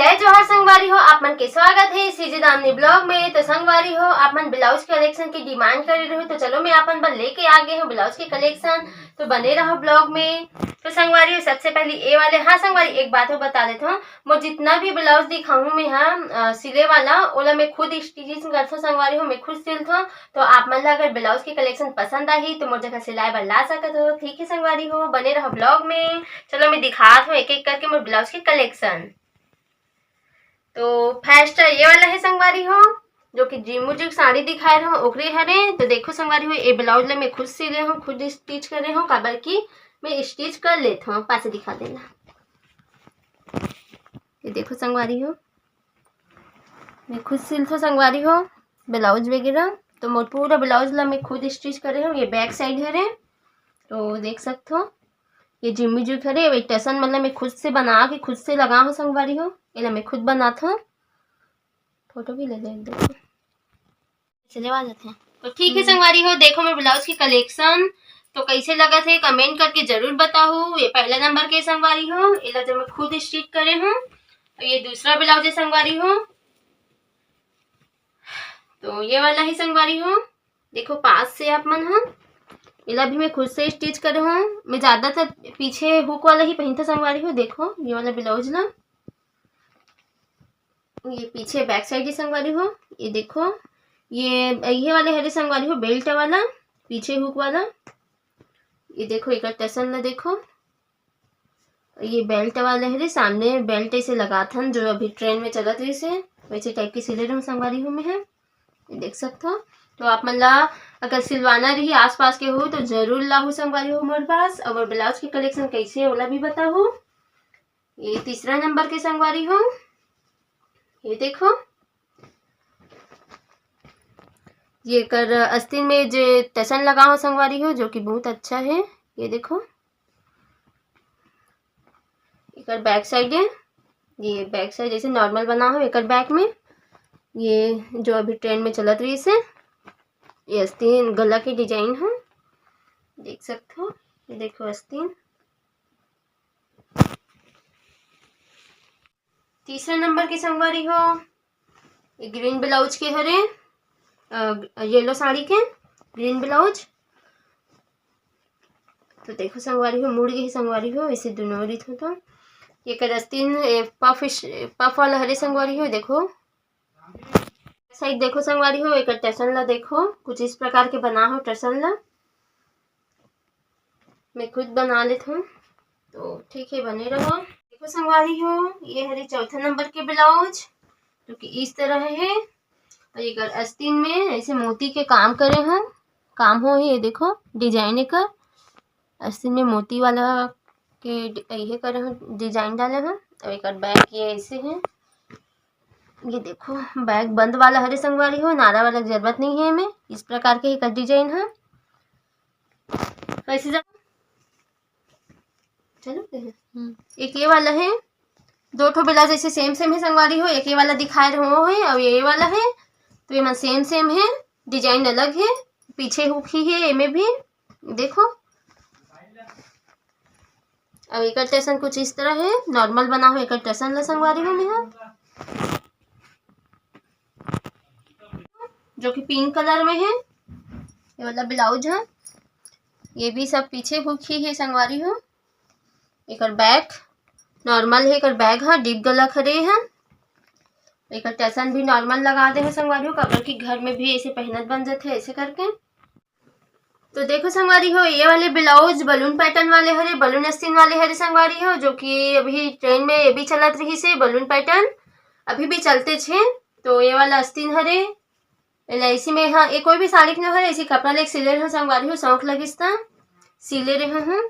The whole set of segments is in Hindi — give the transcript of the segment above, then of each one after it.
जय जोहार संगवारी हो, आप मन के स्वागत है सीजे दामनी ब्लॉग में। तो संगवारी हो, आप मन ब्लाउज कलेक्शन की डिमांड कर रहे हो, तो चलो मैं अपन बल लेके आ गए हूँ ब्लाउज के कलेक्शन। तो बने रहो ब्लॉग में। तो संगवारी हो, सबसे पहले ये वाले, हाँ संगवारी एक बात बता देता हूँ, मैं जितना भी ब्लाउज दिखाऊँ मैं हाँ सिले वाला ओला मैं खुद स्टिचिंग करता हूँ संगवारी हो, मैं खुद सिलता हूँ। तो आप मन ला अगर ब्लाउज की कलेक्शन पसंद आई तो मोर जगह सिलाई बर ला सकते हो। ठीक है संगवारी हो, बने रहो ब्लॉग में। चलो मैं दिखात हूँ एक एक करके मोर ब्लाउज की कलेक्शन। तो फर्स्ट ये वाला है संगवारी हो, जो कि जिमुजिक साड़ी दिखाए रहे हो ओकरे हरे। तो देखो संगवारी हो, ये ब्लाउज ला मैं खुद सिले हूँ, खुद स्टिच कर रही हूँ, काबर की मैं स्टिच कर लेता हूँ। पास दिखा देना, ये देखो संगवारी हो, मैं खुद सिलता हूँ संगवारी हो ब्लाउज वगैरह। तो मोर पूरा ब्लाउज ला मैं खुद स्टिच कर रही हूँ। ये बैक साइड हरे, तो देख सकते हो ये जिमुजिक हरे। वही टसन मतलब मैं खुद से बना के खुद से लगा हूँ संगवारी हो, ये मैं खुद बनाता हूँ। फोटो भी ले ले, देखो चले आ जाते हैं। तो ठीक है संगवारी हो, देखो मैं ब्लाउज की कलेक्शन तो कैसे लगा थे कमेंट करके जरूर बताओ। ये पहला नंबर के संगवारी हो, ये जो मैं खुद स्टिच करे हूँ। और ये दूसरा ब्लाउज है संगवारी हो, तो ये वाला ही संगवारी हो। देखो पास से आप मन हाँ, इला भी मैं खुद से स्टिच करे हूँ। मैं ज्यादातर पीछे हुक वाला ही पहनता संगवारी हो। देखो ये वाला ब्लाउज ला, ये पीछे बैक साइड ही संगवारी हो। ये देखो ये वाले हरे संगवारी हो, बेल्ट वाला पीछे हुक वाला। ये देखो एक टसन ला, देखो ये बेल्ट वाले हरे, सामने बेल्ट ऐसे लगा था जो अभी ट्रेन में चला था, इसे वैसे टाइप की सिले रहूँ संगवारी हो मैं है, ये देख सकते हो। तो आप मन ला अगर सिलवाना रही आसपास के हो तो जरूर लाहू संगवारी हो मोर पास। और ब्लाउज की कलेक्शन कैसे है ओला भी बताओ। ये तीसरा नंबर के संगवारी हो, ये देखो ये कर अस्तीन में जो टसन लगा हो संगवारी हो, जो कि बहुत अच्छा है। ये देखो एक बैक साइड है, ये बैक साइड जैसे नॉर्मल बना हो एक बैक में। ये जो अभी ट्रेंड में चलत रही से, ये अस्तीन गला की डिजाइन है, देख सकते हो। ये देखो अस्तीन। तीसरा नंबर की संगवारी हो, ये ग्रीन ब्लाउज के हरे, येलो साड़ी के ग्रीन ब्लाउज। तो देखो संगवारी हो मुड़ गई संगवारी हो, इसे दोनों रीत हो। तो ये करस्तीन पफ वाला हरे संगवारी हो। देखो साइड देखो संगवारी हो, एक टसन ला देखो कुछ इस प्रकार के बना हो टसन ला, मैं खुद बना लेता हूँ। तो ठीक है बने रहो। देखो संगवारी हो, ये हरे चौथा नंबर के ब्लाउज, जो कि इस तरह है। और ये अस्तीन में ऐसे मोती के काम करे हैं, काम हो। ये देखो डिजाइन का अस्तीन में मोती वाला के ये करे हैं, डिजाइन डाले हैं। और एक बैग ये ऐसे है, ये देखो बैग बंद वाला हरे संगवारी हो, नारा वाला जरूरत नहीं है। मैं इस प्रकार के एक डिजाइन है। कैसे चलो एक ये वाला है, दो ठो ब्लाउज ऐसे सेम सेम है संगवारी हो, एक ये वाला दिखाए रहे हो है और ये वाला है। तो ये सेम सेम है, डिजाइन अलग है, पीछे हुक ही है ये में भी, देखो। अब एक टसन कुछ इस तरह है, नॉर्मल बना हो एक टसन ला संगवारी हो मैं, जो कि पिंक कलर में है। ये वाला ब्लाउज है, ये भी सब पीछे हुक ही है संगवारी हो। एक बैक नॉर्मल है, एक बैग है डीप गला खड़े हैं। एक टसन भी नॉर्मल लगा दे है संगवारी हो, कबर की घर में भी ऐसे पहनत बन जाते हैं ऐसे करके। तो देखो संगवारी हो, ये वाले ब्लाउज बलून पैटर्न वाले हरे, बलून अस्तीन वाले हरे संगवारी हो, जो कि अभी ट्रेन में ये भी चलत रही से बलून पैटर्न अभी भी चलते छे। तो ये वाला अस्तीन हरे इसी में, हाँ ये कोई भी साड़ी न हरे ऐसी कपड़ा लेके सिले रहे संगवारी हो, शौक लगिस्ता सिले रहे हूँ।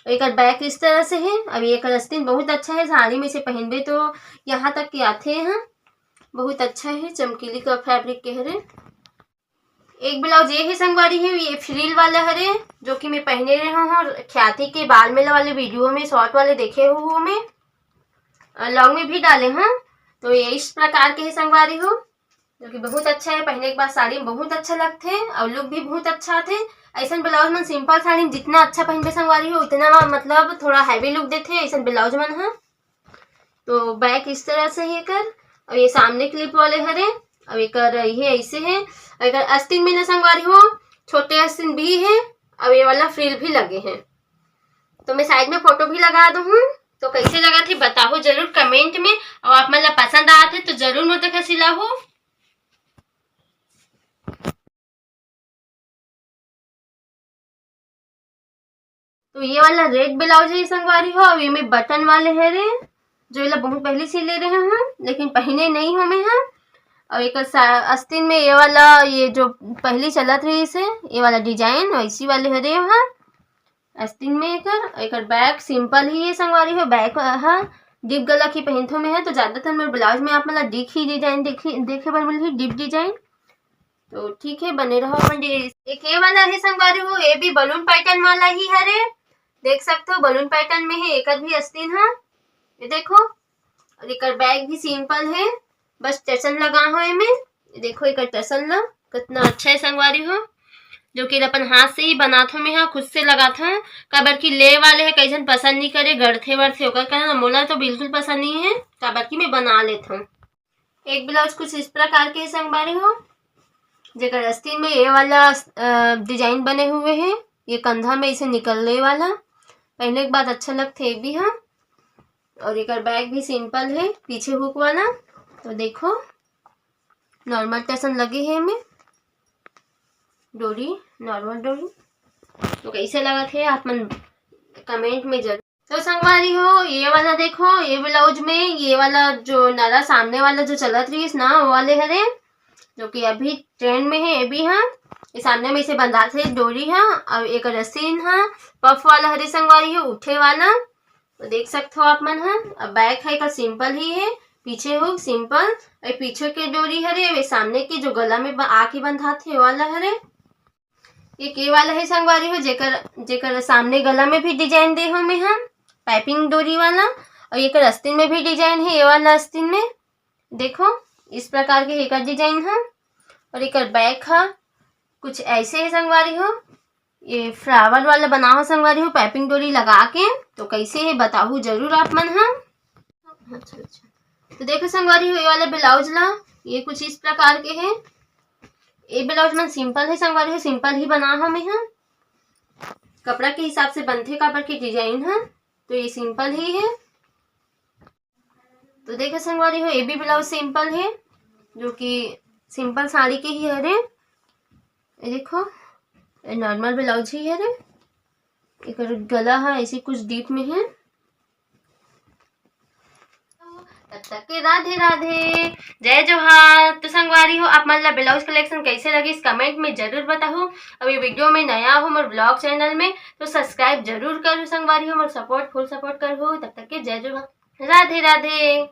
एक बैक इस तरह से है। अब ये अस्तीन बहुत अच्छा है, साड़ी में से पहनबे तो यहाँ तक के आते हैं, बहुत अच्छा है, चमकीली का फैब्रिक के हरे। एक ब्लाउज ये है संगवारी है, ये फ्रिल वाला हरे, जो कि मैं पहने रहा हूँ ख्याति के बाल मेला वाले वीडियो में, शॉर्ट वाले देखे हो में, लॉन्ग में भी डाले हैं। तो ये इस प्रकार के है संगवारी हो, जो कि बहुत अच्छा है, पहने के बाद साड़ी में बहुत अच्छा लगते हैं और लुक भी बहुत अच्छा थे। ऐसा ब्लाउज मन सिंपल साड़ी में जितना अच्छा पहनबे संगवारी हो उतना मतलब थोड़ा हैवी लुक देते ऐसा ब्लाउज मन है। तो बैक इस तरह से ही कर, और ये सामने क्लिप वाले हरे, अब एक ये ऐसे है। अगर आस्तीन में न संगवारी हो, छोटे आस्तीन भी है, अब ये वाला फ्रिल भी लगे हैं। तो मैं साइड में फोटो भी लगा दूँ। तो कैसे लगा थे बताओ जरूर कमेंट में, और आप मतलब पसंद आते तो जरूर मुझे का सिलाओ। तो ये वाला रेड ब्लाउज है संगवारी हो, अब ये में बटन वाले है रे, जो ये बहुत पहले से ले रहे हैं लेकिन पहने नहीं हमें हैं। और एक आस्तीन में ये वाला, ये जो पहली चलत रही इसे, ये वाला डिजाइन वैसी वाले हरे हाँ आस्तीन में। एक बैक सिंपल ही ये संगवारी हो, बैक हाँ डिप गला की पहनथों में है। तो ज्यादातर मेरे ब्लाउज में आप मतलब डिप ही डिजाइन देखे बार मिली डिप डिजाइन। तो ठीक है, बने रहो अपन। एक ये वाला है संगवारी हो, ये भी बलून पैटर्न वाला ही हरे, देख सकते हो बलून पैटर्न में है। एक भी आस्तीन है, ये देखो। और एक बैग भी सिंपल है, बस टसन लगा हो इनमें, देखो एक टसन ला कितना अच्छा है संगवारी हो, जो कि अपन हाथ से ही बनाते में, हाँ खुद से लगाते हैं। काबर की ले वाले है कैसन पसंद नहीं करे, गढ़थे वढ़थे होकर कहना, मोला तो बिल्कुल पसंद नहीं है, काबर की मैं बना लेता हूँ। एक ब्लाउज कुछ इस प्रकार के संगवारी हो, जेकर आस्तीन में ये वाला डिजाइन बने हुए हैं, ये कंधा में इसे निकलने वाला, पहले एक बात अच्छा लगते भी हाँ। और एक बैग भी सिंपल है, पीछे हुक वाला। तो देखो नॉर्मल टसन लगे है में डोरी, नॉर्मल डोरी। तो कैसे लगा थे आप मन कमेंट में जरूर। तो संगवारी हो ये वाला देखो, ये ब्लाउज में ये वाला जो नारा सामने वाला जो चलत रही ना वो वाले हरे, जो कि अभी ट्रेंड में है ये भी हाँ। ये सामने में इसे बंधा थे डोरी हाँ, अब एक रस्सीन हाँ पफ वाला हरे संगवारी हो, उठे वाला। तो देख सकते हो आप मन हाँ। अब बैक है का सिंपल ही है, पीछे हो सिंपल, और पीछे के डोरी हरे, वे सामने की जो गला में आके बंधा थे वाला हरे। एक ये वाला है संगवारी हो, जेकर सामने गला में भी डिजाइन दे हो में हम पाइपिंग डोरी वाला, और एक आस्तीन में भी डिजाइन है, ये वाला आस्तीन में देखो इस प्रकार के एक डिजाइन है। और एक बैक है कुछ ऐसे है संगवारी हो, ये फ्लावर वाला बना हो संगवारी हो पाइपिंग डोरी लगा के। तो कैसे है बताओ जरूर आप मन हाँ। अच्छा, तो देखो संगवारी हो ये वाला ब्लाउज ला, ये कुछ इस प्रकार के है। ये ब्लाउज में सिंपल है संगवारी हो, सिंपल ही बना हमें है, कपड़ा के हिसाब से बनते कपड़ की डिजाइन है। तो ये सिंपल ही है। तो देखो संगवारी हो ये भी ब्लाउज सिंपल है, जो कि सिंपल साड़ी के ही हरे, ये देखो ये नॉर्मल ब्लाउज ही हरे। एक गला है ऐसी कुछ डीप में है। तब तक के राधे राधे, जय जोहार। तो संगवारी हो आप मतलब ब्लाउज कलेक्शन कैसे लगी इस कमेंट में जरूर बताओ। अब ये वीडियो में नया हो मोर ब्लॉग चैनल में तो सब्सक्राइब जरूर करो संगवारी हो, मोर सपोर्ट फुल सपोर्ट करो। तब तक के जय जोहार, राधे राधे।